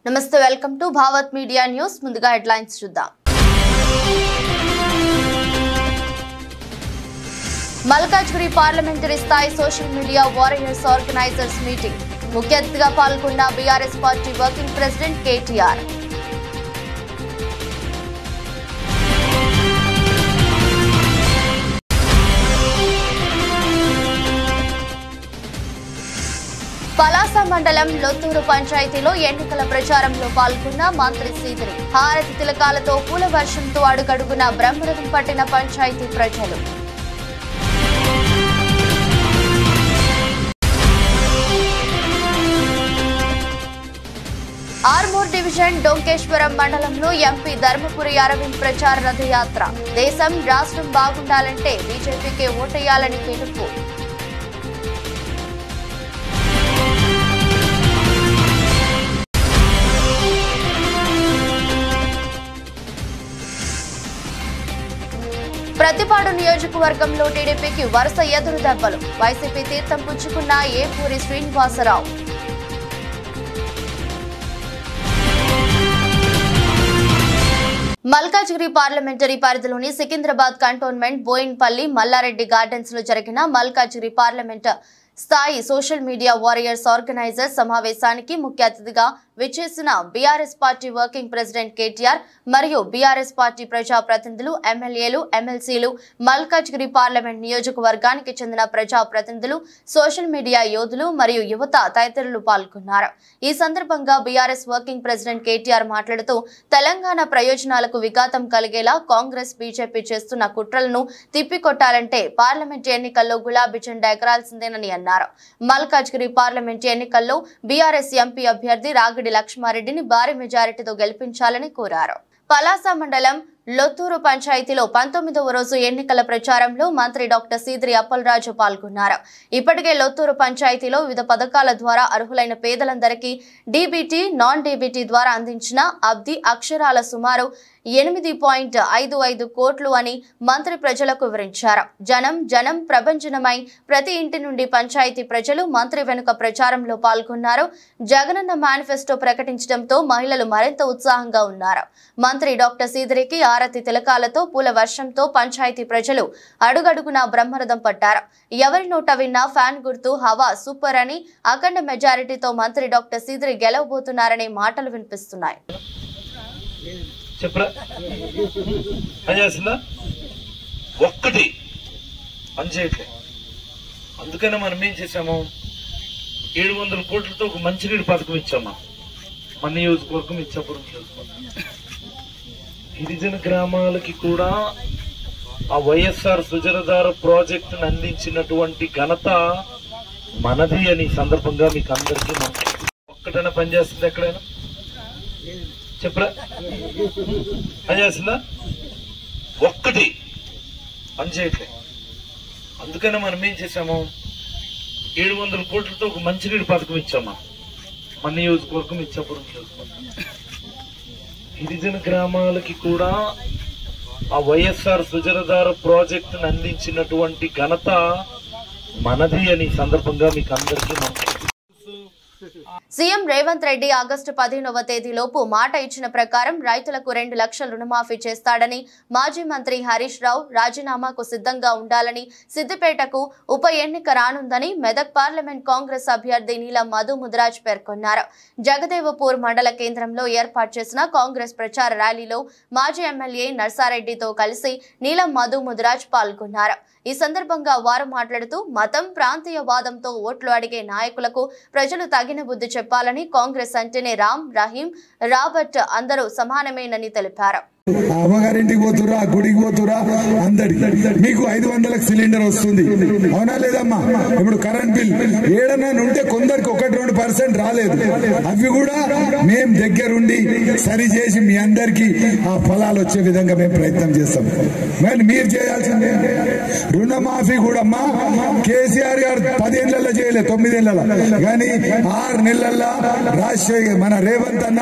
నమస్తే welcome to Bhavat media news ముందుగా headlines చూద్దాం మల్కాజ్గిరి పార్లమెంటరీ స్థాయి social media warriors organisers meeting ముఖ్య అతిథిగా పాల్గొన్న BRS party working president KTR Palasa మండలం లొత్తూరు పంచాయతీలో ఎన్నికల ప్రచారంలో పాల్గొన్న మంత్రి సీదిరి హారతి తిలకాలతో పూల వర్షంతో అడుగడుగున బ్రహ్మరథం పట్టిన పంచాయతీ ప్రజలు ఆర్మూర్ డివిజన్ డొంకేశ్వరం మండలంలో ఎంపీ ధర్మపురి అరవింద్ ప్రచార రథయాత్ర దేశం రాష్ట్రం బాగుండాలంటే బీజేపీకే ఓటేయాలని పిలుపు ప్రతిపాడు నియోజకవర్గంలో టీడీపీకి వరుస ఎదురు దెబ్బలు వైసీపీ తీర్థం పుచ్చుకున్న ఏపూరి శ్రీనివాసరావు మల్కాజ్గిరి పార్లమెంటరీ పరిధిలోని సికింద్రాబాద్ కంటోన్మెంట్ బోయిన్పల్లి మల్లారెడ్డి గార్డెన్స్ లో జరిగిన మల్కాజ్గిరి పార్లమెంట్ స్థాయి సోషల్ మీడియా వారియర్స్ ఆర్గనైజర్ సమావేశానికి ముఖ్య అతిథిగా విచ్చేసిన BRS party working president KTR మరియు బీఆర్ఎస్ పార్టీ ప్రజా ప్రతినిధులు ఎమ్మెల్యేలు ఎమ్మెల్సీలు మల్కాజ్గిరి పార్లమెంట్ నియోజకవర్గానికి చెందిన ప్రజా ప్రతినిధులు సోషల్ మీడియా యోధులు మరియు యువత తదితరులు పాల్గొన్నారు ఈ సందర్భంగా బీఆర్ఎస్ వర్కింగ్ ప్రెసిడెంట్ కేటీఆర్ మాట్లాడుతూ తెలంగాణ ప్రయోజనాలకు విఘాతం కలిగేలా కాంగ్రెస్ బీజేపీ చేస్తున్న కుట్రలను తిప్పికొట్టాలంటే పార్లమెంట్ ఎన్నికల్లో గులాబీ జెండా ఎగరాల్సిందేనని అన్నారు మల్కాజ్గిరి పార్లమెంట్ ఎన్నికల్లో బీఆర్ఎస్ ఎంపీ అభ్యర్థి రాగిడి లక్ష్మారెడ్డిని భారీ మెజారిటీతో గెలిపించాలని కోరారు పలాస మండలం లొత్తూరు పంచాయతీలో 19వ రోజు ఎన్నికల ప్రచారంలో మంత్రి డాక్టర్ సీదిరి అప్పలరాజు పాల్గొన్నారు ఇప్పటికే లొత్తూరు పంచాయతీలో వివిధ పథకాల ద్వారా అర్హులైన పేదలందరికీ డీబీటీ నాన్ డీబీటీ ద్వారా అందించిన అబ్ది అక్షరాల సుమారు 8.55 కోట్లు అని మంత్రి ప్రజలకు వివరించారు జనం జనం ప్రభంజనమై ప్రతి ఇంటి నుండి పంచాయతీ ప్రజలు మంత్రి వెనుక ప్రచారంలో పాల్గొన్నారు జగనన్న మేనిఫెస్టో ప్రకటించడంతో మహిళలు మరింత ఉత్సాహంగా ఉన్నారు మంత్రి డాక్టర్ సీదిరికి హారతి తిలకాలతో పూల వర్షంతో పంచాయతీ ప్రజలు అడుగడుగునా బ్రహ్మరథం పట్టారు ఎవరి నోట విన్నా ఫ్యాన్ గుర్తు హవా సూపర్ అని అఖండ మెజారిటీతో మంత్రి డాక్టర్ సీదిరి గెలవబోతున్నారనే మాటలు వినిపిస్తున్నాయి చెప్పరా పనిచేస్తుందా ఒక్కటి పని చేయట్లే అందుకనే మనం ఏం చేసాము 700 కోట్లతో ఒక మంచినీటి పథకం ఇచ్చామా మన నియోజకవర్గం ఇచ్చాపురం గిరిజన గ్రామాలకి కూడా ఆ వైఎస్ఆర్ సుజలధార ప్రాజెక్టును అందించినటువంటి ఘనత మనది అని సందర్భంగా మీకు అందరికీ ఒక్కటైనా పనిచేస్తుంది ఎక్కడైనా చెప్పరా పనిచేస్తుందా ఒక్కటి పని చేయట్లే అందుకనే మనం ఏం చేసాము 700 కోట్లతో ఒక మంచినీటి పథకం ఇచ్చామా మన నియోజకవర్గం ఇచ్చాపురం గిరిజన గ్రామాలకి కూడా ఆ వైఎస్ఆర్ సుజలధార ప్రాజెక్టును అందించినటువంటి ఘనత మనది అని సందర్భంగా మీకు అందరికీ సీఎం రేవంత్ రెడ్డి ఆగస్టు 15వ తేదీలోపు మాట ఇచ్చిన ప్రకారం రైతులకు 2 లక్షల రుణమాఫీ చేస్తాడని మాజీ మంత్రి హరీష్ రావు రాజీనామాకు సిద్ధంగా ఉండాలని సిద్దిపేటకు ఉప ఎన్నిక రానుందని మెదక్ పార్లమెంట్ కాంగ్రెస్ అభ్యర్థి నీలం మధు ముదిరాజ్ పేర్కొన్నారు జగదేవపూర్ మండల కేంద్రంలో ఏర్పాటు చేసిన కాంగ్రెస్ ప్రచార ర్యాలీలో మాజీ ఎమ్మెల్యే నర్సారెడ్డితో కలిసి నీలం మధు ముదిరాజ్ పాల్గొన్నారు ఈ సందర్భంగా వారు మాట్లాడుతూ మతం ప్రాంతీయవాదంతో ఓట్లు అడిగే నాయకులకు ప్రజలు తగిన బుద్ధి చెప్పాలని కాంగ్రెస్ అంటేనే రామ్ రహీం రాబర్ట్ అందరూ సమానమేనని తెలిపారు అమ్మగారింటికి పోతురా గుడికి పోతురా అందరికి మీకు 500 సిలిండర్ వస్తుంది అవునా లేదమ్మా ఇప్పుడు కరెంట్ బిల్ ఏడన్నా ఉంటే కొందరికి 1-2% రాలేదు అవి కూడా మేము దగ్గరుండి సరి చేసి మీ అందరికి ఆ ఫలాలు వచ్చే విధంగా మేము ప్రయత్నం చేస్తాం మరి మీరు చేయాల్సిందే రుణమాఫీ కూడా అమ్మా కేసీఆర్ గారు 10 ఏళ్లలో చేయలేదు 9 ఏళ్లలో కానీ 6 నెలల్లో రాజశేఖర్ మన రేవంత్ అన్న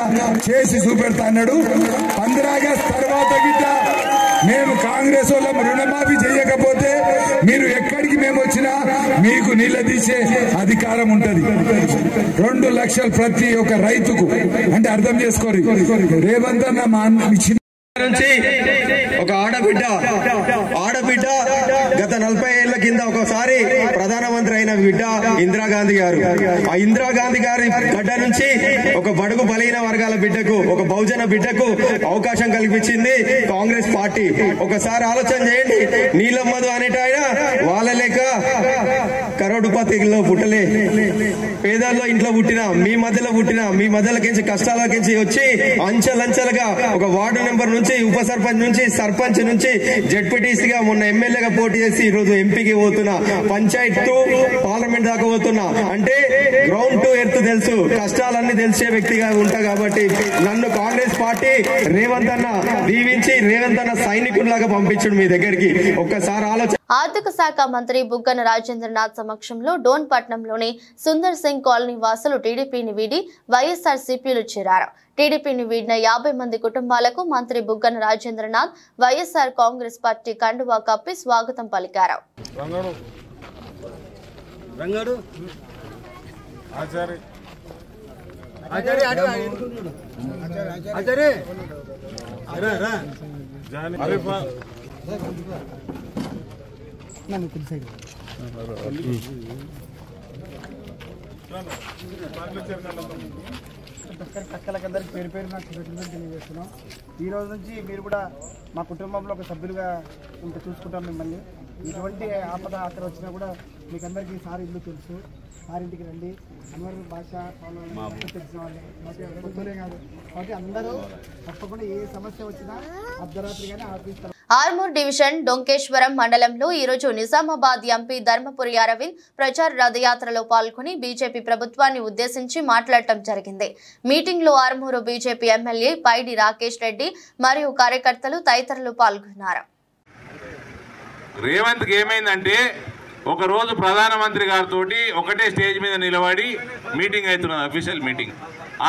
చేసి చూపెడతా అన్నాడు 15 ఆగస్టు తర్వాత గిట్ట మేము కాంగ్రెస్ వాళ్ళం రుణమాఫీ చేయకపోతే మీరు ఎక్కడికి మేము వచ్చినా మీకు నిలదీసే అధికారం ఉంటది. 2 లక్షలు ప్రతి ఒక్క రైతుకు అంటే అర్థం చేసుకోరు. రేవంత్ అన్న నుంచి ఒక ఆడబిడ్డ గత 40 ఏళ్ల కింద ఒకసారి ప్రధానమంత్రి అయిన బిడ్డ ఇందిరాగాంధీ గారు. ఆ ఇందిరాగాంధీ గారి గడ్డ నుంచి ఒక బడుగు బలహీన వర్గాల బిడ్డకు, ఒక బహుజన బిడ్డకు అవకాశం కల్పించింది కాంగ్రెస్ పార్టీ. ఒకసారి ఆలోచన చేయండి. నీలమ్మదు అనేటాయన వాళ్ళ లేక కరోడుపతిలో పుట్టలే, పేదల్లో ఇంట్లో పుట్టిన, మీ మధ్యలో పుట్టిన, మీ మధ్యలోకించి కష్టాలకించి వచ్చి అంచెలంచెలుగా ఒక వార్డు నెంబర్ నుంచి ఉప సర్పంచ్ నుంచి సర్పంచ్ నుంచి జెడ్పీటీసీగా మొన్న ఎమ్మెల్యేగా పోటీ చేసి ఈరోజు ఎంపీకి పోతున్నా, పంచాయత్ టు పార్లమెంట్ దాకా పోతున్నా. అంటే గ్రౌండ్ టు ఎర్త్ తెలుసు, కష్టాలన్నీ తెలిసే వ్యక్తిగా ఉంటా. కాబట్టి నన్ను కాంగ్రెస్ పార్టీ రేవంత్ అన్న దీవించి రేవంత్ అన్న సైనికుల్లాగా పంపించడు మీ దగ్గరికి. ఒక్కసారి ఆలోచన. ఆర్థిక శాఖ మంత్రి బుగ్గన రాజేంద్రనాథ్ సమక్షంలో డోన్ పట్నంలోని సుందర్ సింగ్ కాలనీ వాసులు టీడీపీని వీడి వైఎస్ఆర్ సిపిలు చేరారు. టీడీపీని వీడిన 50 మంది కుటుంబాలకు మంత్రి బుగ్గన రాజేంద్రనాథ్ వైఎస్ఆర్ కాంగ్రెస్ పార్టీ కండువా కప్పి స్వాగతం పలికారు. అక్కలకందరికి పేరు పేరు నాకు తెలియజేస్తున్నాం. ఈ రోజు నుంచి మీరు కూడా మా కుటుంబంలో ఒక సభ్యులుగా ఇంకా చూసుకుంటాం మిమ్మల్ని. ఎటువంటి ఆపద అక్కడ వచ్చినా కూడా మీకు అందరికీ సార్ ఇల్లు తెలుసు, సారింటికి రండి. అందరూ భాష తెలిసిన వాళ్ళు కొత్తలే కాదు. కాబట్టి అందరూ తప్పకుండా ఏ సమస్య వచ్చినా అర్ధరాత్రిగానే ఆఫీస్. ఆర్మూర్ డివిజన్ డొంకేశ్వరం మండలంలో ఈరోజు నిజామాబాద్ ఎంపీ ధర్మపురి అరవింద్ ప్రచార రథయాత్రలో పాల్గొని బీజేపీ ప్రభుత్వాన్ని ఉద్దేశించి మాట్లాడటం జరిగింది. మీటింగ్ లో ఆర్మూరు బీజేపీ ఎమ్మెల్యే పైడి రాకేష్ రెడ్డి మరియు కార్యకర్తలు తదితరులు పాల్గొన్నారు. రేవంత్కి ఏమైందంటే ఒక రోజు ప్రధానమంత్రి గారితో ఒకటే స్టేజ్ మీద నిలబడి మీటింగ్ అవుతున్నది, అఫీషియల్ మీటింగ్.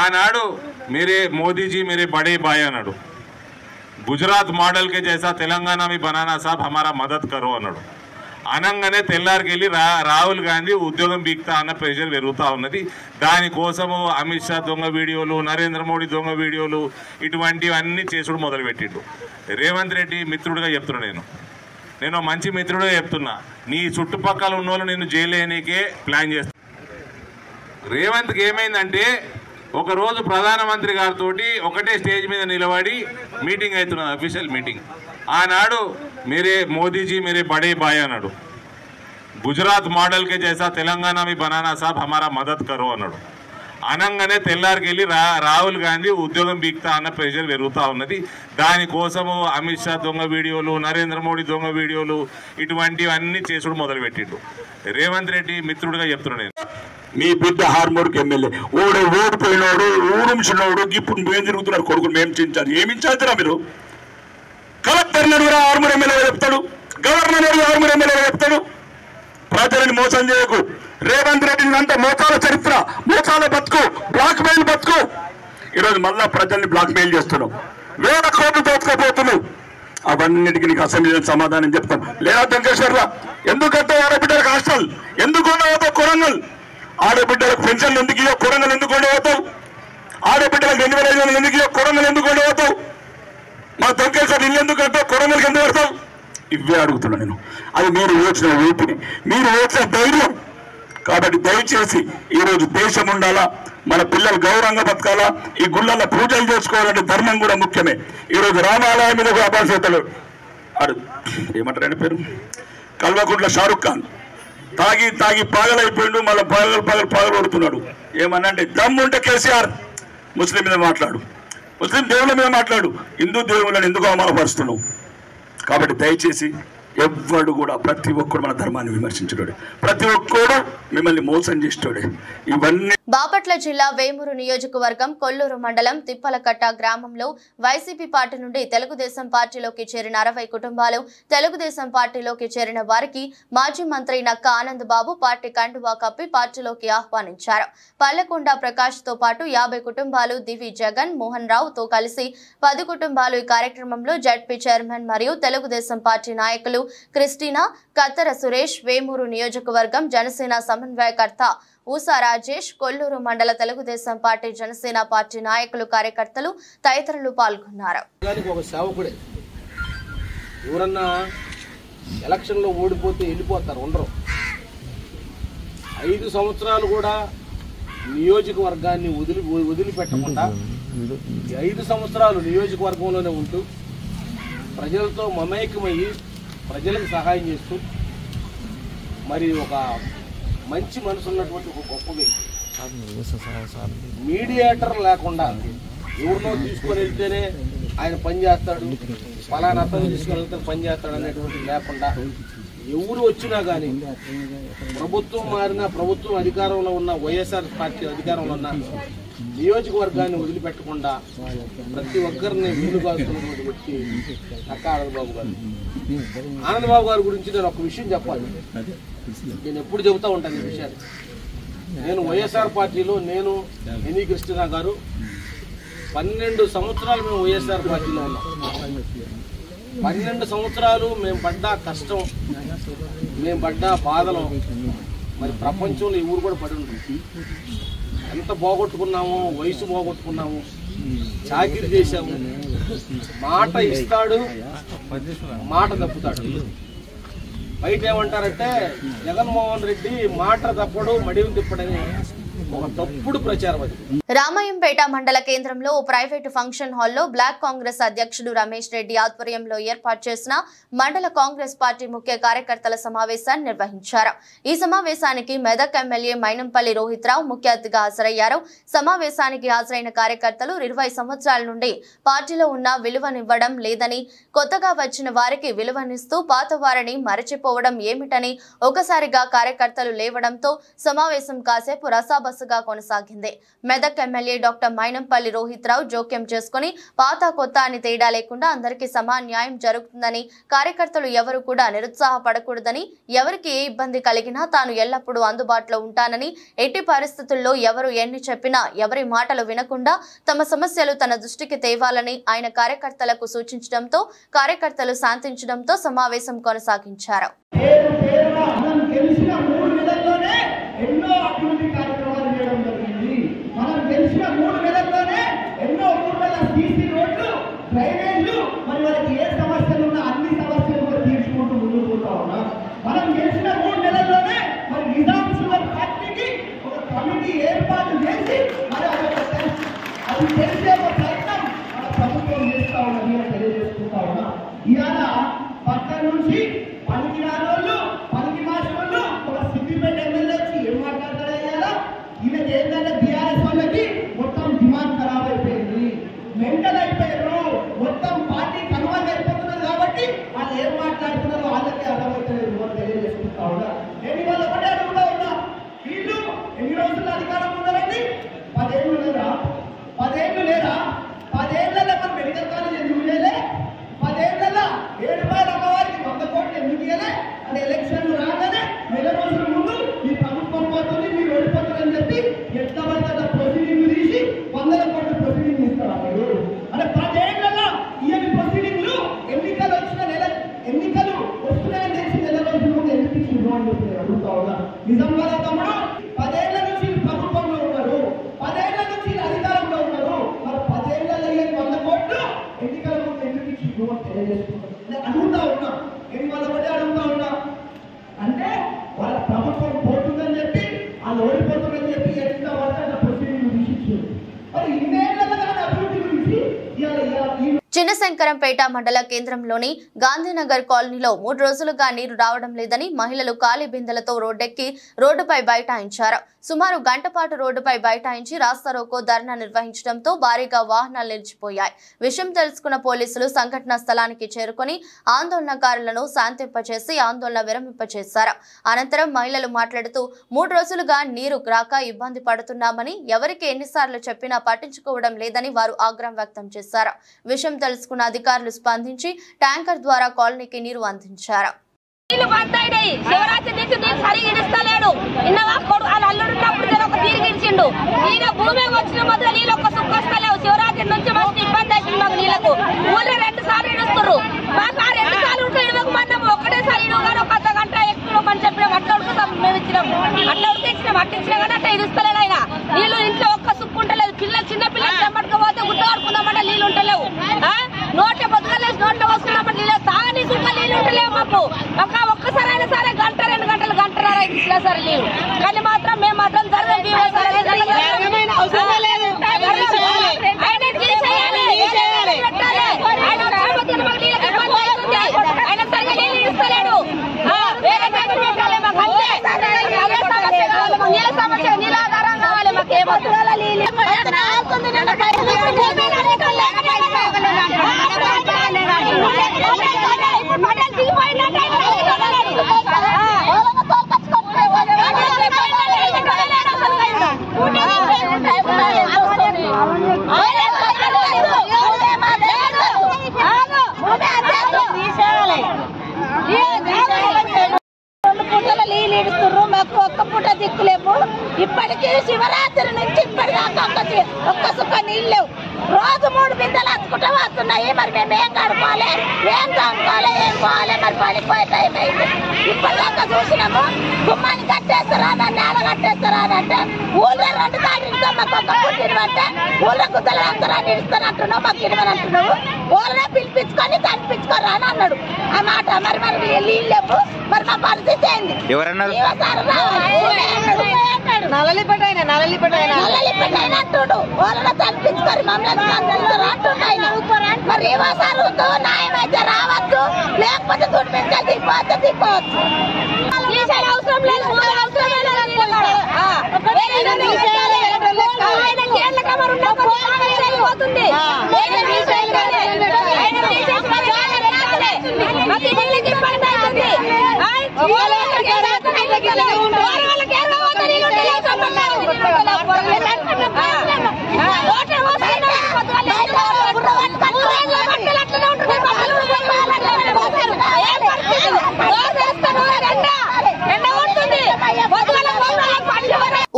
ఆనాడు మేరే మోదీజీ మేరే బడే బాయ్ అన్నాడు. గుజరాత్ మోడల్ కే జైసా తెలంగాణ మీ బనానా సాబ్ హమారా మదద్ కరో అన్నాడు. అనగానే తెల్లారికి వెళ్ళి రాహుల్ గాంధీ ఉద్యోగం బీక్తా అన్న ప్రెషర్ పెరుగుతూ ఉన్నది. దానికోసము అమిత్ షా దొంగ వీడియోలు, నరేంద్ర మోడీ దొంగ వీడియోలు, ఇటువంటివన్నీ చేసుడు మొదలుపెట్టిండు. రేవంత్ రెడ్డి మిత్రుడిగా చెప్తున్నా, నేను మంచి మిత్రుడే చెప్తున్నా, నీ చుట్టుపక్కల ఉన్న వాళ్ళు నేను జైలు వేయనీకే ప్లాన్ చేస్తా. రేవంత్కి ఏమైందంటే ఒక రోజు ప్రధానమంత్రి గారితో ఒకటే స్టేజ్ మీద నిలబడి మీటింగ్ అవుతున్నది, అఫీషియల్ మీటింగ్. ఆనాడు మేరే మోదీజీ మేరే బడే బాయ్ అన్నాడు. గుజరాత్ మోడల్ కే జైసా తెలంగాణ మీ బనానా సాబ్ హమారా మదద్ కరో అన్నాడు. అనగానే తెల్లారికి వెళ్ళి రాహుల్ గాంధీ ఉద్యోగం బీక్తా అన్న ప్రెషర్ పెరుగుతూ ఉన్నది. దానికోసము అమిత్ షా దొంగ వీడియోలు, నరేంద్ర మోడీ దొంగ వీడియోలు, ఇటువంటివన్నీ చేసుడు మొదలుపెట్టిండు. రేవంత్ రెడ్డి మిత్రుడిగా చెప్తున్నా, మీ బిడ్డ హార్మూర్కి ఎమ్మెల్యే ఓడిపోయినాడు, ఊరుంచినోడు, ఇప్పుడు మేము తిరుగుతున్నారు కొడుకులు మేము చించాలి. ఏమి ఇచ్చారా మీరు? కలెక్టర్ నడుగురా హార్మూర్ ఎమ్మెల్యే చెప్తాడు, గవర్నర్ నడుగు హార్మూర్ ఎమ్మెల్యే చెప్తాడు. ప్రజలని మోసం చేయకు. రేవంత్ రెడ్డి అంతా మోసాల చరిత్ర, మోసాల బతుకు, బ్లాక్ మెయిల్ బతుకు. ఈరోజు మళ్ళా ప్రజల్ని బ్లాక్ మెయిల్ చేస్తున్నావు, 1000 కోట్లు దోచుకోపోతున్నావు. అవన్నిటికీ నీకు అసెంబ్లీలో సమాధానం చెప్తాం. లేదా వెంకటేశ్వర్రా, ఎందుకంటే ఆడబిడ్డలకు హాస్టల్ ఎందుకు ఉండవతావు? కొరంగల్ ఆడబిడ్డలకు పెన్షన్లు ఎందుకు ఇవ్వ? కొరంగల్ ఎందుకు ఉండవతావు? ఆడబిడ్డలకు 2500 ఎందుకు ఇవ్వ? కొరంగల్ ఎందుకు ఉండవతావు? మా వెంకటేశ్వర ఇల్లు ఎందుకు కట్టావు? కొరంగల్కి ఎందుకు పెడతావు? ఇవే అడుగుతున్నా నేను. అది మీరు ఓచిన ఊపిరి, మీరు ఓచిన ధైర్యం. కాబట్టి దయచేసి ఈరోజు దేశం ఉండాలా, మన పిల్లలు గౌరవంగా బతకాలా, ఈ గుళ్ళల్లో పూజలు చేసుకోవాలంటే ధర్మం కూడా ముఖ్యమే. ఈరోజు రామాలయం మీద కూడా అపాసేతలు ఏమంటారు పేరు, కల్వకుంట్ల షారుఖ్ ఖాన్ తాగి పాగలైపోయిండు, మళ్ళీ పగలు కొడుతున్నాడు. ఏమన్నంటే దమ్ము ఉంటే కేసీఆర్ ముస్లిం మీద మాట్లాడు, ముస్లిం దేవుళ్ళ మీద మాట్లాడు, హిందూ దేవుళ్ళని ఎందుకు అవమానపరుస్తున్నావు? కాబట్టి దయచేసి ఎవ్వడు కూడా, ప్రతి ఒక్కడు మన ధర్మాన్ని విమర్శించడు, ప్రతి ఒక్కడు మిమ్మల్ని మోసం చేస్తాడు. ఇవన్నీ బాపట్ల జిల్లా వేమూరు నియోజకవర్గం కొల్లూరు మండలం తిప్పలకట్ట గ్రామంలో వైసీపీ పార్టీ నుండి తెలుగుదేశం పార్టీలోకి చేరిన 60 కుటుంబాలు తెలుగుదేశం పార్టీలోకి చేరిన వారికి మాజీ మంత్రి నక్కా ఆనంద్ బాబు పార్టీ కండువా కప్పి పార్టీలోకి ఆహ్వానించారు. పల్లెకొండ ప్రకాష్ తో పాటు 50 కుటుంబాలు దివి జగన్ మోహన్ రావు తో కలిసి 10 కుటుంబాలు ఈ కార్యక్రమంలో జడ్పీ చైర్మన్ మరియు తెలుగుదేశం పార్టీ నాయకులు క్రిస్టినా, కత్తర సురేష్, వేమూరు నియోజకవర్గం జనసేన సమన్వయకర్త ఊసా రాజేష్, కొల్లూరు మండల తెలుగుదేశం పార్టీ జనసేన పార్టీ నాయకులు కార్యకర్తలు తదితరులు పాల్గొన్నారు. ఒక సేవకుడే ఎవరన్నా ఎలక్షన్ లో ఓడిపోతే వెళ్ళిపోతారు, ఉండరు. 5 సంవత్సరాలు కూడా నియోజకవర్గాన్ని వదిలిపెట్టకుండా 5 సంవత్సరాలు నియోజకవర్గంలోనే ఉంటూ ప్రజలతో మమేకమయ్యి ప్రజలకు సహాయం చేస్తూ మరి ఒక మంచి మనసు ఉన్నటువంటి ఒక గొప్ప వ్యక్తి. మీడియేటర్ లేకుండా ఎవరినో తీసుకొని వెళ్తేనే ఆయన పనిచేస్తాడు, ఫలానా అతను తీసుకొని వెళ్తే పనిచేస్తాడు అనేటువంటి లేకుండా ఎవరు వచ్చినా కానీ ప్రభుత్వం మారినా ప్రభుత్వం అధికారంలో ఉన్న వైఎస్ఆర్ పార్టీ అధికారంలో ఉన్న నియోజకవర్గాన్ని వదిలిపెట్టకుండా ప్రతి ఒక్కరిని వీలు కాస్తున్నటువంటి వ్యక్తి నక్కా ఆనందబాబు గారు. ఆనందబాబు గారి గురించి నేను ఒక విషయం చెప్పాలి. నేను ఎప్పుడు చెబుతూ ఉంటాను ఈ విషయాన్ని. నేను వైఎస్ఆర్ పార్టీలో నేను ఎన్ని క్రిస్టినా గారు 12 సంవత్సరాలు మేము వైఎస్ఆర్ పార్టీలో ఉన్నాం. 12 సంవత్సరాలు మేము పడ్డ కష్టం, మేము పడ్డ బాధలు మరి ప్రపంచంలో ఈ ఊరు కూడా పడి ఉంటుంది. ఎంత పోగొట్టుకున్నాము, వయసు పోగొట్టుకున్నాము, చాకిరీ చేశాము. మాట ఇస్తాడు, మాట తప్పుతాడు. బయట ఏమంటారంటే జగన్మోహన్ రెడ్డి మాట తప్పడు, మడివి తిప్పడని ఒక తప్పుడు ప్రచారం అది. రామాయంపేట మండల కేంద్రంలో ఓ ప్రైవేటు ఫంక్షన్ హాల్లో బ్లాక్ కాంగ్రెస్ అధ్యక్షుడు రమేష్ రెడ్డి ఆధ్వర్యంలో ఏర్పాటు చేసిన మండల కాంగ్రెస్ పార్టీ ముఖ్య కార్యకర్తల సమావేశాన్ని నిర్వహించారు. ఈ సమావేశానికి మెదక్ ఎమ్మెల్యే మైనంపల్లి రోహిత్ రావు ముఖ్య అతిథిగా హాజరయ్యారు. సమావేశానికి హాజరైన కార్యకర్తలు 20 సంవత్సరాల నుండి పార్టీలో ఉన్న విలువనివ్వడం లేదని, కొత్తగా వచ్చిన వారికి విలువనిస్తూ పాత వారిని మరచిపోవడం ఏమిటని ఒకసారిగా కార్యకర్తలు లేవడంతో సమావేశం కాసేపు రసాబస్సుగా కొనసాగింది. మెదక్ ఎమ్మెల్యే డాక్టర్ మైనంపల్లి రోహిత్ రావు జోక్యం చేసుకుని పాత కొత్త అని తేడా లేకుండా అందరికీ సమాన న్యాయం జరుగుతుందని, కార్యకర్తలు ఎవరు కూడా నిరుత్సాహపడకూడదని, ఎవరికి ఏ ఇబ్బంది కలిగినా తాను ఎల్లప్పుడూ అందుబాటులో ఉంటానని, ఎట్టి పరిస్థితుల్లో ఎవరు ఎన్ని చెప్పినా ఎవరి మాటలు వినకుండా తమ సమస్యలు తన దృష్టికి తేవాలని ఆయన కార్యకర్తలకు సూచించడంతో కార్యకర్తలు శాంతించడంతో సమావేశం కొనసాగించారు. ఎన్నో అభివృద్ధి కార్యక్రమాలు చేయడం జరిగింది. మనం గెలిచిన 3 నెలల్లోనే ఎన్నో ఊర్ల సీసీ రోడ్లు, డ్రైనేజ్లు, మరి వాళ్ళకి ఏ సమస్యలు ఉన్నా అన్ని సమస్యలు కూడా తీర్చుకుంటూ ముందుకు పోతా ఉన్నాం. మనం గెలిచిన 3 నెలల్లోనే మరి నిజాం షుగర్ ఫ్యాక్టరీకి ఒక కమిటీ ఏర్పాటు చేసి మరి అది చేసే ఒక ప్రయత్నం మన ప్రభుత్వం చేస్తా ఉన్నది అని తెలియజేసుకుంటా ఉన్నాం. ఇవాళ పక్కన నుంచి పనికి రానోళ్ళు, పనికి మార్చోళ్ళు ఒక సిద్దిపేట ఎమ్మెల్యే వచ్చి ఏం మాట్లాడతాడయ్యారా? ఈయనకి ఏంటంటే బీఆర్ఎస్ వాళ్ళకి మొత్తం డిమాండ్ ఖరాబ్ అయిపోయింది, మెంటల్ అయిపోయారు, మొత్తం పార్టీ కన్వర్ట్ అయిపోతున్నారు. కాబట్టి వాళ్ళు ఏం మాట్లాడుతున్నారో వాళ్ళకి అర్థమవుతలేదు అని తెలియజేసుకుంటా ఉన్నా. నేను ఇవాళ ఒకటే అడుగుతా ఉన్నా, వీళ్ళు ఎన్ని రోజులు అధికారం ఉన్నారండి? 10 ఏళ్ళు లేరా? 10 ఏళ్ళు లేరా? 10 ఏళ్లలో మన మెడికల్ కాలేజ్ ఎందుకు చేయలే? 10 ఏళ్లలో 7 రూపాయల అమ్మవారికి 100 కోట్లు ఎందుకు ఇవ్వలే? అంటే ఎలక్షన్లు రాగానే నెల రోజుల ముందు ఈ ప్రభుత్వం పోతుంది, మీరు ఓడిపోతారని చెప్పి ఎట్లా పడితే ప్రొసీడింగ్ తీసి 100 కోట్ల ప్రొసీడింగ్ ఇస్తారు. మీరు అంటే 10 ఏళ్లలో ఇవన్నీ ప్రొసీడింగ్లు ఎన్నికలు వస్తున్నాయని తెలిసి నెల రోజుల ముందు ఎందుకు ఇచ్చిండ్రు అని చెప్పి అడుగుతా ఉన్నా. నిజం కదా తమ్ముడు? 10 ఏళ్ల నుంచి ప్రభుత్వంలో ఉన్నారు, 10 ఏళ్ల నుంచి అధికారంలో ఉన్నారు. మరి 10 ఏళ్లలో 100 కోట్లు ఎన్నికల ముందు ఎందుకు ఇచ్చిండ్రు అని తెలియజేసుకుంటారు. అడుగుతా ఉన్నా. నేను వాళ్ళ ఒకటే అడుగుతా ఉన్నా, అంటే వాళ్ళ ప్రభుత్వం పోతుందని చెప్పి వాళ్ళు ఓడిపోతుందని చెప్పి ఎట్లా పడితే ప్రొసీడింగ్ తీసిచ్చారు. మరి ఇన్నేళ్ల అభివృద్ధి గురించి చిన్నశంకరంపేట మండల కేంద్రంలోని గాంధీనగర్ కాలనీలో 3 రోజులుగా నీరు రావడం లేదని మహిళలు ఖాళీ బిందెలతో రోడ్డెక్కి రోడ్డుపై బైఠాయించారు. సుమారు గంట పాటు రోడ్డుపై బైఠాయించి రాస్తారోకో ధర్నా నిర్వహించడంతో భారీగా వాహనాలు నిలిచిపోయాయి. విషయం తెలుసుకున్న పోలీసులు సంఘటనా స్థలానికి చేరుకుని ఆందోళనకారులను శాంతింపచేసి ఆందోళన విరమింపచేశారు. అనంతరం మహిళలు మాట్లాడుతూ 3 రోజులుగా నీరు రాక ఇబ్బంది పడుతున్నామని, ఎవరికి ఎన్నిసార్లు చెప్పినా పట్టించుకోవడం లేదని వారు ఆగ్రహం వ్యక్తం చేశారు. విషయం తెలుసుకున్న అధికారులు స్పందించి ట్యాంకర్ ద్వారా కాలనీకి నీరు అందించారు. శివరాత్రి నుంచి నీళ్ళు సరిగా ఇడుస్తలేడు. అల్లుడున్నప్పుడు ఒక తీరు గిడిచిండు. ఈయన భూమి వచ్చిన మొదలు నీళ్ళు ఒక్క సుఖొస్తలేవు. శివరాత్రి నుంచి మస్తు ఇబ్బంది అవుతుంది మాకు నీళ్లకు. ఊళ్ళో 2 సార్లు ఇడుస్తున్నారు. మాకు 2 సార్లు ఉంటే ఇవ్వకమన్నాము. ఒకటేసారి ఇవ్వ కానీ ఒక అర్ధ గంట ఎక్కువమని చెప్పినాం. అట్లా ఉడుకుతాం మేము ఇచ్చినాం. అట్లా ఉడికిచ్చినాం. అట్టించినా కానీ అట్లా ఇడుస్తలేడు ఆయన. నీళ్లు ఇంట్లో ఒక్క సుక్కు ఉంటలేదు. చిన్న పిల్లలు చెమ్మట్టుకపోతే గుడ్డ పడుకుందామంటే నీళ్ళు ఉంటలేవు. నోట్ల బతుకలేసి నోట్లో పోసుకున్నామంటే నీళ్ళు తాగని గుడ్డ నీళ్ళు ఉంటలేవు మాకు. ఒక్కసారి అయినా సరే గంట 2 గంటలు గంటన్నర ఇచ్చినా సరే నీళ్ళు. కానీ మాత్రం మేము మాత్రం ఆయన సరిగా నీళ్ళు ఇస్తలేడు. వేరే పెట్టాలి మాకు. నీళ్ళ సమస్య నీళ్ళ ఆధారం కావాలి మాకు. మాకు ఒక్క పూట దిక్కులేము. ఇప్పటికీ శివరాత్రి నుంచి ఇప్పటిదాకా ఒక్క సుక్క నీళ్ళు లేవు. రోజు 3 బిందెలు అచ్చుకుంటూ వస్తున్నాయి. మరి మేము ఏం కడుకోవాలి, ఏం కనుక్కోవాలి, ఏం పోవాలి. మరి పడిపోయే టైం అయింది. ఇప్పటిదాకా చూసినాము. గుమ్మాన్ని కట్టేస్తారా, నేల కట్టేస్తారా అని అంటే ఊళ్ళో 2 సార్లు మాకు ఒక్క పూట ఇవ్వంటే ఊళ్ళో గుద్దలు అందరాన్ని ఇస్తానంటున్నావు. మాకు ఇవ్వని అంటున్నావు. ఊళ్ళో పిలిపించుకొని కనిపించుకోరా అని అన్నాడు. ఆ మాట మరి నీళ్ళు లేవు. మరి మా పరిస్థితి ఏంది? నల్లలిపేట అంటుడు. ఊళ్ళో కనిపించుకోరు మమ్మల్ని అంటున్నాయి. మరి రేవాసారు న్యాయమైతే రావచ్చు, లేకపోతే దుడ్డు మీద దిగిపోవచ్చు. అవసరం లేదు.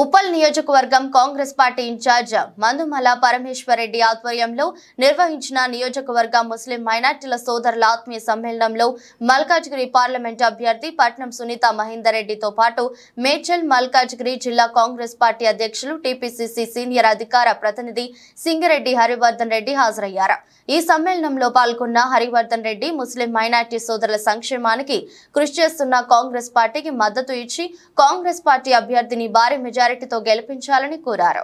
ఉప్పల్ నియోజకవర్గం కాంగ్రెస్ పార్టీ ఇన్ఛార్జ్ మందుమల పరమేశ్వరరెడ్డి ఆధ్వర్యంలో నిర్వహించిన నియోజకవర్గ ముస్లిం మైనార్టీల సోదరుల ఆత్మీయ సమ్మేళనంలో మల్కాజ్గిరి పార్లమెంట్ అభ్యర్థి పట్నం సునీత మహేందర్ రెడ్డితో పాటు మేడ్చల్ మల్కాజ్గిరి జిల్లా కాంగ్రెస్ పార్టీ అధ్యక్షులు టీపీసీసీ సీనియర్ అధికార ప్రతినిధి సింగిరెడ్డి హరివర్ధన్ రెడ్డి హాజరయ్యారు. ఈ సమ్మేళనంలో పాల్గొన్న హరివర్ధన్ రెడ్డి ముస్లిం మైనార్టీ సోదరుల సంక్షేమానికి కృషి చేస్తున్న కాంగ్రెస్ పార్టీకి మద్దతు ఇచ్చి కాంగ్రెస్ పార్టీ అభ్యర్థిని భారీ మెజారిటీతో గెలిపించాలని కోరారు.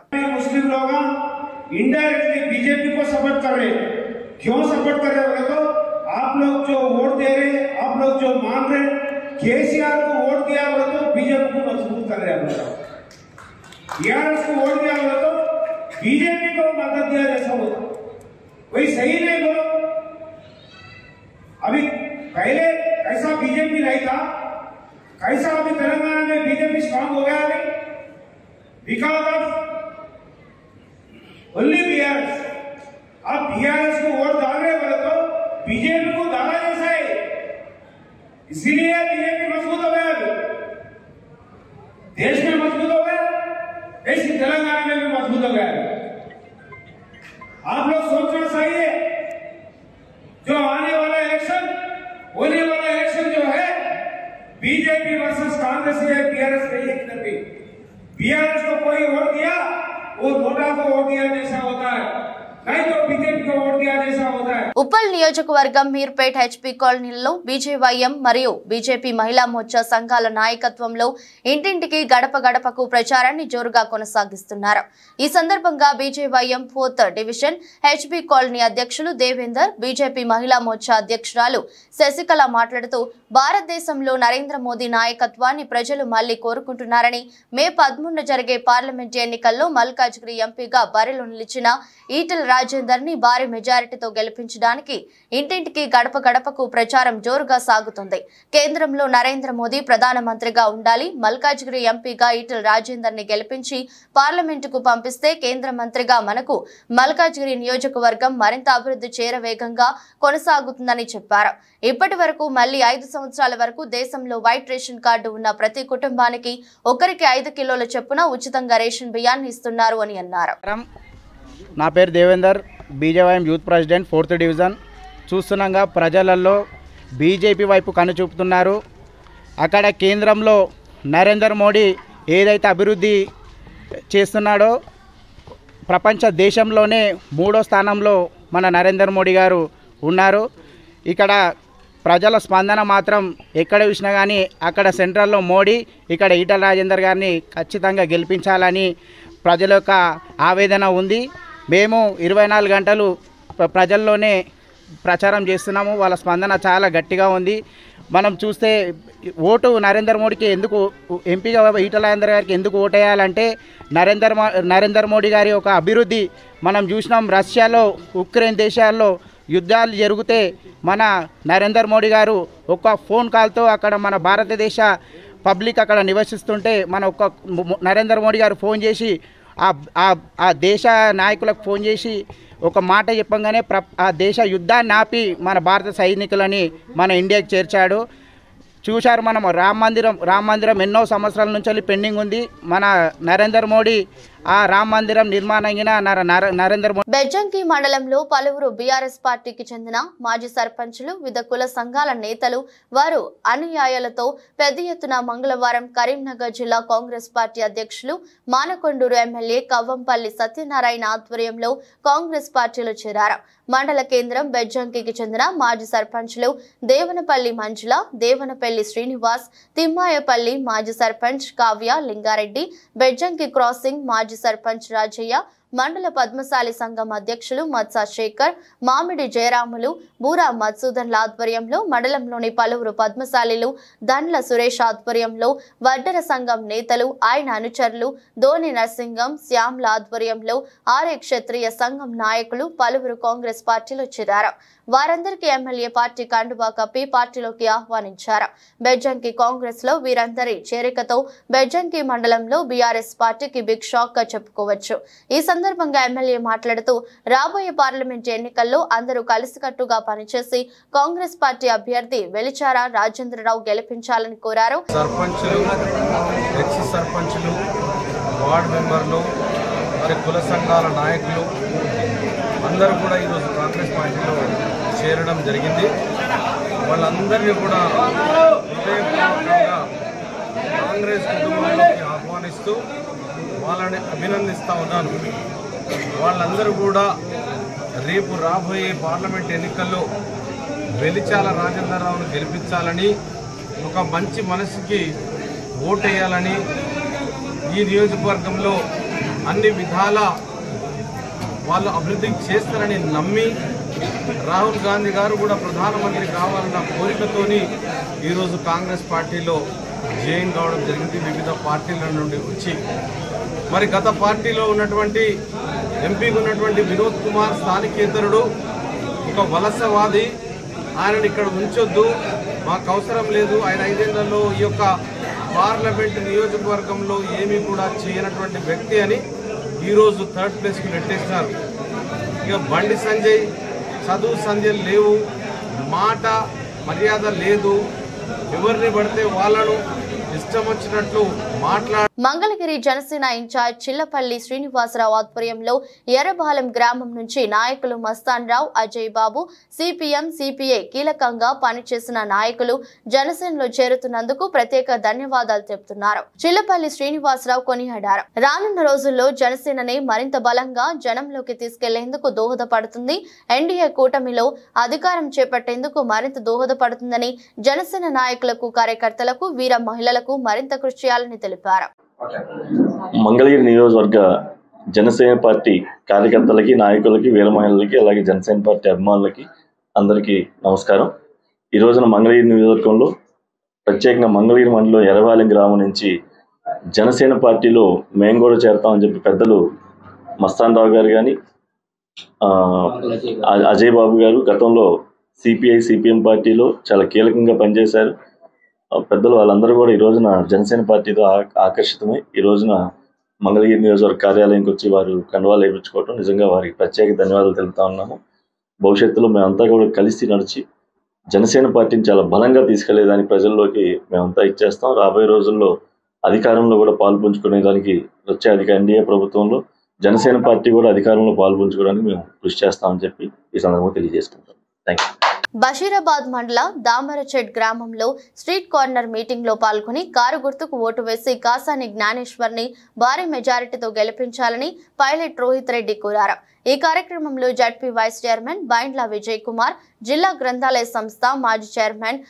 इनडायरेक्टली बीजेपी को सपोर्ट कर रहे हैं। क्यों सपोर्ट कर रहे हैं बोले तो आप लोग जो वोट दे रहे हैं, आप लोग जो मान रहे हैं, केसीआर को वोट दिया बोले तो बीजेपी को मजबूत कर रहे हैं। टीआरएस को वोट दिया बोले तो बीजेपी को मदद दिया जैसा होता, वही सही नहीं बोलो। अभी पहले कैसा बीजेपी नहीं था, कैसा अभी तेलंगाना में बीजेपी स्ट्रांग हो गया है बिकॉज ऑफ ओनली बीआरएस। आप बीआरएस को वोट डाल रहे बोले तो बीजेपी को डाला जैसा है, इसीलिए बीजेपी मजबूत हो गया, देश में मजबूत हो गया, ऐसी तेलंगाना में भी मजबूत हो गया। आप लोग सोचना चाहिए जो आने वाला इलेक्शन होने वाला इलेक्शन जो है बीजेपी वर्सेस कांग्रेस है, बीआरएस नहीं है। कभी बीआरएस को कोई वोट दिया वो नोटा को वोट दिया जैसा होता है, नहीं तो बीजेपी को वोट दिया जैसा होता है। ఉప్పల్ నియోజకవర్గం మీర్పేట్ హెచ్పీ కాలనీలో బీజేవైఎం మరియు బీజేపీ మహిళా మోర్చా సంఘాల నాయకత్వంలో ఇంటింటికి గడప గడపకు ప్రచారాన్ని జోరుగా కొనసాగిస్తున్నారు. ఈ సందర్భంగా BJYM 4th division HP colony అధ్యక్షులు దేవేందర్, బీజేపీ మహిళా మోర్చా అధ్యక్షురాలు శశికళ మాట్లాడుతూ భారతదేశంలో నరేంద్ర మోదీ నాయకత్వాన్ని ప్రజలు మళ్లీ కోరుకుంటున్నారని, మే 13న జరిగే పార్లమెంట్ ఎన్నికల్లో మల్కాజ్గిరి ఎంపీగా బరిలో నిలిచిన ఈటెల రాజేందర్ ని భారీ మెజారిటీతో గెలిపించడానికి ఇంటింటికి గడప గడపకు ప్రచారం జోరుగా సాగుతుంది. కేంద్రంలో నరేంద్ర మోదీ ప్రధానమంత్రిగా ఉండాలి. మల్కాజ్గిరి ఎంపీగా ఈటెల రాజేందర్ ని గెలిపించి పార్లమెంటుకు పంపిస్తే కేంద్ర మంత్రిగా మనకు మల్కాజ్గిరి నియోజకవర్గం మరింత అభివృద్ధి చేరవేగంగా కొనసాగుతుందని చెప్పారు. ఇప్పటి వరకు మళ్లీ 5 సంవత్సరాల వరకు దేశంలో వైట్ రేషన్ కార్డు ఉన్న ప్రతి కుటుంబానికి ఒకరికి 5 కిలోల చొప్పున ఉచితంగా రేషన్ బియ్యాన్ని ఇస్తున్నారు అని అన్నారు. నా పేరు Devender, BJYM youth president 4th division. చూస్తున్నాగా ప్రజలలో బీజేపీ వైపు కనుచూపుతున్నారు. అక్కడ కేంద్రంలో నరేంద్ర మోడీ ఏదైతే అభివృద్ధి చేస్తున్నాడో ప్రపంచ దేశంలోనే 3వ స్థానంలో మన నరేంద్ర మోడీ గారు ఉన్నారు. ఇక్కడ ప్రజల స్పందన మాత్రం ఎక్కడ చూసినా కానీ అక్కడ సెంట్రల్లో మోడీ, ఇక్కడ ఈటెల రాజేందర్ గారిని ఖచ్చితంగా గెలిపించాలని ప్రజల యొక్క ఆవేదన ఉంది. మేము 24 గంటలు ప్రజల్లోనే ప్రచారం చేస్తున్నాము. వాళ్ళ స్పందన చాలా గట్టిగా ఉంది. మనం చూస్తే ఓటు నరేంద్ర మోడీకి ఎందుకు, ఎంపీగా ఈటెల రాజేందర్ గారికి ఎందుకు ఓటేయాలంటే నరేంద్ర మోడీ గారి ఒక అభివృద్ధి మనం చూసినాం. రష్యాలో, ఉక్రెయిన్ దేశాల్లో యుద్ధాలు జరిగితే మన నరేంద్ర మోడీ గారు ఒక ఫోన్ కాల్తో అక్కడ మన భారతదేశ పబ్లిక్ అక్కడ నివసిస్తుంటే మన ఒక నరేంద్ర మోడీ గారు ఫోన్ చేసి ఆ దేశ నాయకులకు ఫోన్ చేసి ఒక మాట చెప్పంగానే ఆ దేశ యుద్ధాన్ని ఆపి మన భారత సైనికులని మన ఇండియాకి చేర్చాడు. చూశారు మనం రామ మందిరం ఎన్నో సంవత్సరాల నుంచి పెండింగ్ ఉంది. మన నరేంద్ర మోడీ ఆ రామ మందిరం నిర్మాణంగా నరేంద్ర మోడీ. బెజ్జంకి మండలంలో పలువురు బీఆర్ఎస్ పార్టీకి చెందిన మాజీ సర్పంచులు, వివిధ కుల సంఘాల నేతలు, వారు అనుయాయులతో పెద్ద ఎత్తున మంగళవారం కరీంనగర్ జిల్లా కాంగ్రెస్ పార్టీ అధ్యక్షులు మానకొండూరు ఎమ్మెల్యే కవ్వంపల్లి సత్యనారాయణ ఆధ్వర్యంలో కాంగ్రెస్ పార్టీలో చేరారు. మండల కేంద్రం బెజ్జంకికి చెందిన మాజీ సర్పంచులు దేవనపల్లి మంజుల, దేవనపల్లి శ్రీనివాస్, తిమ్మాయపల్లి మాజీ సర్పంచ్ కావ్య లింగారెడ్డి, బెజ్జంకి క్రాసింగ్ మాజీ సర్పంచ్ రాజయ్య, మండల పద్మశాలి సంఘం అధ్యక్షులు మత్సా శేఖర్, మామిడి జయరాములు, బూరా మత్సూదన్ల ఆధ్వర్యంలో మండలంలోని పలువురు పద్మశాలిలు, దండ్ల సురేష్ ఆధ్వర్యంలో వడ్డర సంఘం నేతలు, ఆయన అనుచరులు, ధోని నరసింగం, శ్యామ్ల ఆధ్వర్యంలో ఆర్య క్షత్రియ సంఘం నాయకులు పలువురు కాంగ్రెస్ పార్టీలో చేరారు. వారందరికీ ఎమ్మెల్యే పార్టీ కండువా కప్పి పార్టీలోకి ఆహ్వానించారు. బెజ్జంకి కాంగ్రెస్ లో వీరందరి చేరికతో బెజ్జంకి మండలంలో బీఆర్ఎస్ పార్టీకి బిగ్ షాక్ గా చెప్పుకోవచ్చు. ఈ సందర్భంగా ఎమ్మెల్యే మాట్లాడుతూ రాబోయే పార్లమెంట్ ఎన్నికల్లో అందరూ కలిసికట్టుగా పనిచేసి కాంగ్రెస్ పార్టీ అభ్యర్థి వెలిచార రాజేంద్రరావు గెలిపించాలని కోరారు. సర్పంచులు, ఎక్స్ సర్పంచులు, వార్డు మెంబర్లు, మరి కుల సంఘాల నాయకులు అందరూ కూడా ఈరోజు కాంగ్రెస్ పార్టీలో చేరడం జరిగింది. వాళ్ళందరినీ కూడా హృదయపూర్వకంగా కాంగ్రెస్ కుటుంబంలోకి ఆహ్వానిస్తూ వాళ్ళని అభినందిస్తూ ఉన్నాను. వాళ్ళందరూ కూడా రేపు రాబోయే పార్లమెంట్ ఎన్నికల్లో వెలిచాల రాజేంద్రరావును గెలిపించాలని, ఒక మంచి మనసుకి ఓటేయాలని, ఈ నియోజకవర్గంలో అన్ని విధాల వాళ్ళు అభివృద్ధి చేస్తారని నమ్మి రాహుల్ గాంధీ గారు కూడా ప్రధానమంత్రి కావాలన్న కోరికతోని ఈరోజు కాంగ్రెస్ పార్టీలో జాయిన్ కావడం జరిగింది. వివిధ పార్టీల నుండి వచ్చి మరి గత పార్టీలో ఉన్నటువంటి ఎంపీగా ఉన్నటువంటి వినోద్ కుమార్ స్థానికేతరుడు, ఒక వలసవాది, ఆయనను ఇక్కడ ఉంచొద్దు, మాకు అవసరం లేదు, ఆయన 5 ఏళ్లలో ఈ యొక్క పార్లమెంట్ నియోజకవర్గంలో ఏమీ కూడా చేయనటువంటి వ్యక్తి అని ఈరోజు 3rd ప్లేస్కి నెట్టేసినారు. ఇక బండి సంజయ్ చదువు సంధ్యలు లేవు, మాట మర్యాద లేదు, ఎవరిని పడితే వాళ్ళను ఇష్టం వచ్చినట్లు మాట్లాడ మంగళగిరి జనసేన ఇన్ఛార్జ్ చిల్లపల్లి శ్రీనివాసరావు ఆధ్వర్యంలో ఎర్రబాలెం గ్రామం నుంచి నాయకులు మస్తాన్ రావు, అజయ్ బాబు, సిపిఎం, సిపిఐ కీలకంగా పనిచేసిన నాయకులు జనసేనలో చేరుతున్నందుకు ప్రత్యేక ధన్యవాదాలు చెబుతున్నారు. చిల్లపల్లి శ్రీనివాసరావు కొనియాడారు. రానున్న రోజుల్లో జనసేనని మరింత బలంగా జనంలోకి తీసుకెళ్లేందుకు దోహదపడుతుంది. ఎన్డీఏ కూటమిలో అధికారం చేపట్టేందుకు మరింత దోహదపడుతుందని జనసేన నాయకులకు, కార్యకర్తలకు, వీర మహిళలకు మరింత కృషి చేయాలని తెలిపారు. మంగళగిరి నియోజకవర్గ జనసేన పార్టీ కార్యకర్తలకి, నాయకులకి, వీర మహిళలకి, అలాగే జనసేన పార్టీ అభిమానులకి అందరికీ నమస్కారం. ఈ రోజున మంగళగిరి నియోజకవర్గంలో ప్రత్యేకంగా మంగళగిరి మండలం ఎర్రబాలెం గ్రామం నుంచి జనసేన పార్టీలో మేము కూడా చేరతామని చెప్పి పెద్దలు మస్తాన్ రావు గారు కానీ, అజయ్ బాబు గారు గతంలో సిపిఐ, సిపిఎం పార్టీలో చాలా కీలకంగా పనిచేశారు. పెద్దలు వాళ్ళందరూ కూడా ఈ రోజున జనసేన పార్టీతో ఆకర్షితమై ఈ రోజున మంగళగిరి నియోజకవర్గ కార్యాలయంకి వచ్చి వారు కండువాలు వేయించుకోవడం నిజంగా వారికి ప్రత్యేక ధన్యవాదాలు తెలుపుతా ఉన్నాము. భవిష్యత్తులో మేమంతా కూడా కలిసి నడిచి జనసేన పార్టీని చాలా బలంగా తీసుకెళ్లేదానికి ప్రజల్లోకి మేమంతా ఇచ్చేస్తాం. రాబోయే రోజుల్లో అధికారంలో కూడా పాల్పంచుకునే దానికి వచ్చే ఎన్డీఏ ప్రభుత్వంలో జనసేన పార్టీ కూడా అధికారంలో పాల్పంచుకోవడానికి మేము కృషి చేస్తామని చెప్పి ఈ సందర్భంగా తెలియజేసుకుంటాం. Thank you. బషీరాబాద్ మండల దామరచెడ్ గ్రామంలో స్ట్రీట్ కార్నర్ మీటింగ్ లో పాల్గొని కారు గుర్తుకు ఓటు వేసి కాసాని జ్ఞానేశ్వర్ని భారీ మెజారిటీతో గెలిపించాలని పైలట్ రోహిత్ రెడ్డి కోరారు. ఈ కార్యక్రమంలో ZP vice chairman Bindla Vijay Kumar, జిల్లా గ్రంథాలయ సంస్థ మాజీ చైర్మన్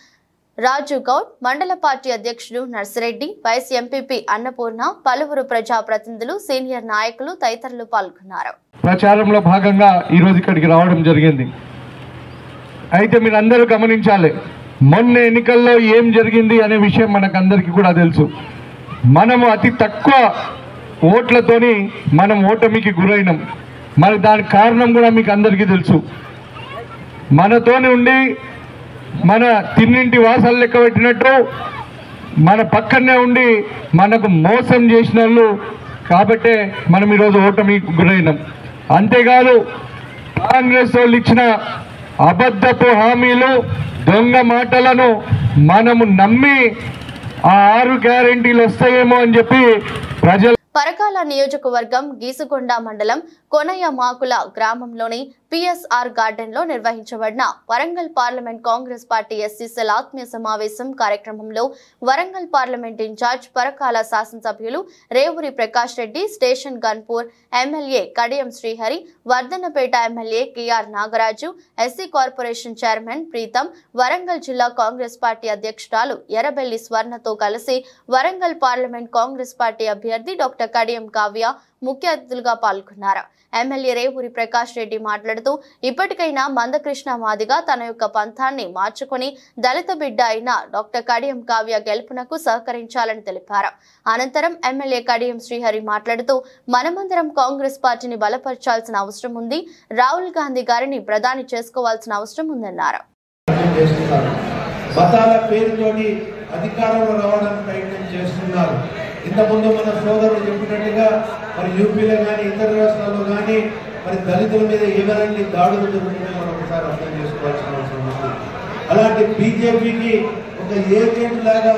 రాజు గౌడ్, మండల పార్టీ అధ్యక్షుడు నర్సిరెడ్డి, వైస్ ఎంపీపీ అన్నపూర్ణ, పలువురు ప్రజా ప్రతినిధులు, సీనియర్ నాయకులు తదితరులు పాల్గొన్నారు. ప్రచారంలో భాగంగా ఈ రోజు ఇక్కడికి రావడం జరిగింది. అయితే మీరందరూ గమనించాలి, మొన్న ఎన్నికల్లో ఏం జరిగింది అనే విషయం మనకందరికీ కూడా తెలుసు. మనము అతి తక్కువ ఓట్లతోని మనం ఓటమికి గురైనాం. మరి దానికి కారణం కూడా మీకు అందరికీ తెలుసు. మనతోని ఉండి మన తిన్నింటి వాసాలు లెక్క పెట్టినట్టు మన పక్కనే ఉండి మనకు మోసం చేసిన వాళ్ళు కాబట్టే మనం ఈరోజు ఓటమికి గురైనాం. అంతేకాదు కాంగ్రెస్ వాళ్ళు ఇచ్చిన అబద్ధపు హామీలు, దొంగ మాటలను మనము నమ్మి ఆ 6 గ్యారెంటీలు వస్తాయేమో అని చెప్పి ప్రజలు పరకాల నియోజకవర్గం గీసుగొండ మండలం కొనయ్య మాకుల గ్రామంలోని పిఎస్ఆర్ గార్డెన్ లో నిర్వహించబడిన వరంగల్ పార్లమెంట్ కాంగ్రెస్ పార్టీ ఎస్సీసీల ఆత్మీయ సమావేశం కార్యక్రమంలో వరంగల్ పార్లమెంట్ ఇన్ఛార్జ్ పరకాల శాసనసభ్యులు Revuri Prakash Reddy, station Ghanpur MLA Kadiyam Srihari, Wardhannapet MLA KR Nagaraju, SC corporation chairman Preetham, Warangal జిల్లా కాంగ్రెస్ పార్టీ అధ్యక్షురాలు ఎర్రబెల్లి స్వర్ణతో కలిసి వరంగల్ పార్లమెంట్ కాంగ్రెస్ పార్టీ అభ్యర్థి డాక్టర్ కడియం కావ్య ముఖ్య అతిథులుగా పాల్గొన్నారు. ఎమ్మెల్యే రేవూరి ప్రకాష్ రెడ్డి మాట్లాడుతూ ఇప్పటికైనా మందకృష్ణ మాదిగా తన యొక్క పంథాన్ని మార్చుకుని దళిత బిడ్డ అయిన డాక్టర్ కడియం కావ్య గెలుపునకు సహకరించాలని తెలిపారు. అనంతరం ఎమ్మెల్యే కడియం శ్రీహరి మాట్లాడుతూ మనమందరం కాంగ్రెస్ పార్టీని బలపరచాల్సిన అవసరం ఉంది, రాహుల్ గాంధీ గారిని ప్రధాని చేసుకోవాల్సిన అవసరం ఉందన్నారు. మతాల పేరుతోటి అధికారంలో రావడానికి ప్రయత్నం చేస్తున్నారు. ఇంతకుముందు మన సోదరులు చెప్పినట్టుగా మరి యూపీలో కానీ ఇతర రాష్ట్రాల్లో కానీ మరి దళితుల మీద ఎవరైనా దాడులు జరుగుతున్నాయో మనం ఒకసారి అర్థం చేసుకోవాల్సిన అవసరం ఉంది. అలాంటి బీజేపీకి ఒక ఏజెంట్ లాగా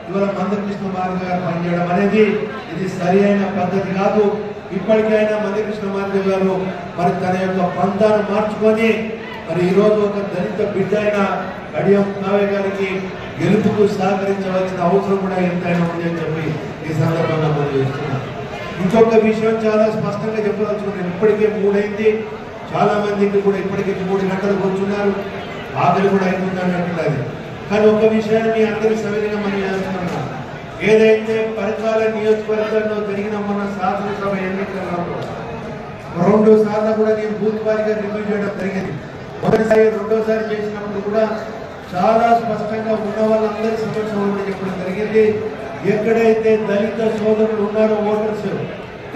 ఇవాళ మందకృష్ణ మాదిగ గారు పనిచేయడం అనేది ఇది సరి అయిన పద్ధతి కాదు. ఇప్పటికైనా మందకృష్ణ మాదిగ గారు మరి తన యొక్క పంతాను మార్చుకొని మరి ఈరోజు ఒక దళిత బిడ్డ అయిన కడియం కావ్య గారికి గెలుపుకు సహకరించవలసిన అవసరం కూడా ఎంతైనా ఉంది అని చెప్పి ఈ సందర్భంగా మనం చేస్తున్నాం. ఇంకొక విషయం చాలా స్పష్టంగా చెప్పదలుచుకున్నాను. ఇప్పటికే 3 అయింది, చాలా మందికి కూడా ఇప్పటికే 3 గంటలు కూర్చున్నారు, ఆకలి కూడా అవుతుంది అన్నట్టున్నది. కానీ ఒక విషయాన్ని మీ అందరి సవిధిగా మనం చేస్తున్నాం. ఏదైతే పరకాల నియోజకవర్గంలో జరిగిన మన శాసనసభ ఎన్నికల్లో 2 సార్లు కూడా నేను బూత్ వారీగా రివ్యూ చేయడం జరిగింది. మొదటిసారి, రెండోసారి చేసినప్పుడు కూడా చాలా స్పష్టంగా ఉన్న వాళ్ళందరి సమస్యలు చెప్పడం జరిగింది. ఎక్కడైతే దళిత సోదరులు ఉన్నారో ఓటర్స్,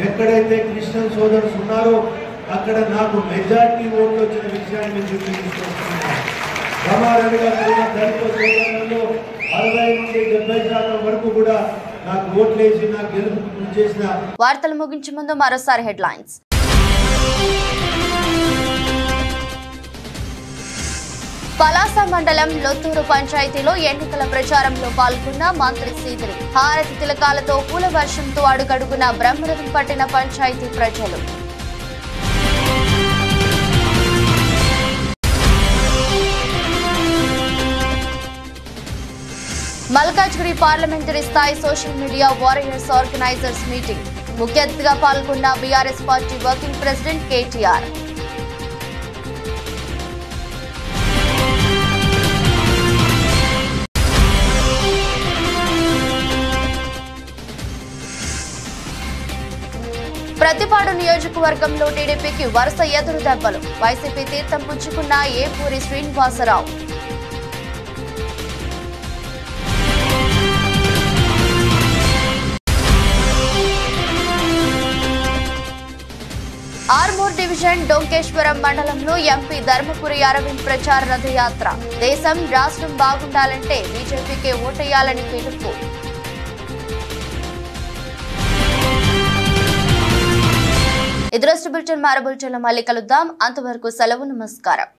ఎక్కడైతే క్రిస్టియన్ సోదరులు ఉన్నారో అక్కడ నాకు మెజార్టీ ఓట్లు వచ్చిన విషయాన్ని మేము తీసుకొస్తున్నాం. సమానంగా దళిత సోదరులలో 60 నుండి 70% వరకు కూడా నాకు ఓట్లేసి నాకు గెలుపు చేసిన. వార్తలు ముగించే ముందు మరోసారి హెడ్లైన్స్. పలాస మండలం లొత్తూరు పంచాయతీలో ఎన్నికల ప్రచారంలో పాల్గొన్న మంత్రి సీదిరి. హారతి తిలకాలతో పూల వర్షంతో అడుగడుగున బ్రహ్మరథం పట్టిన పంచాయతీ ప్రజలు. మల్కాజ్గిరి పార్లమెంటరీ స్థాయి social media warriors organisers meeting. ముఖ్య అతిథిగా పాల్గొన్న BRS party working president KTR. Prathipadu నియోజకవర్గంలో టీడీపీకి వరుస ఎదురు దెబ్బలు. వైసీపీ తీర్థం పుచ్చుకున్న ఏపూరి శ్రీనివాసరావు. ఆర్మూర్ డివిజన్ డొంకేశ్వరం మండలంలో ఎంపీ ధర్మపురి అరవింద్ ప్రచార రథయాత్ర. దేశం రాష్ట్రం బాగుండాలంటే బీజేపీకే ఓటేయాలని పిలుపు. ఇది బులెటిన్ మరో బులెటిన్లో మళ్ళీ కలుద్దాం. అంతవరకు సెలవు. నమస్కారం.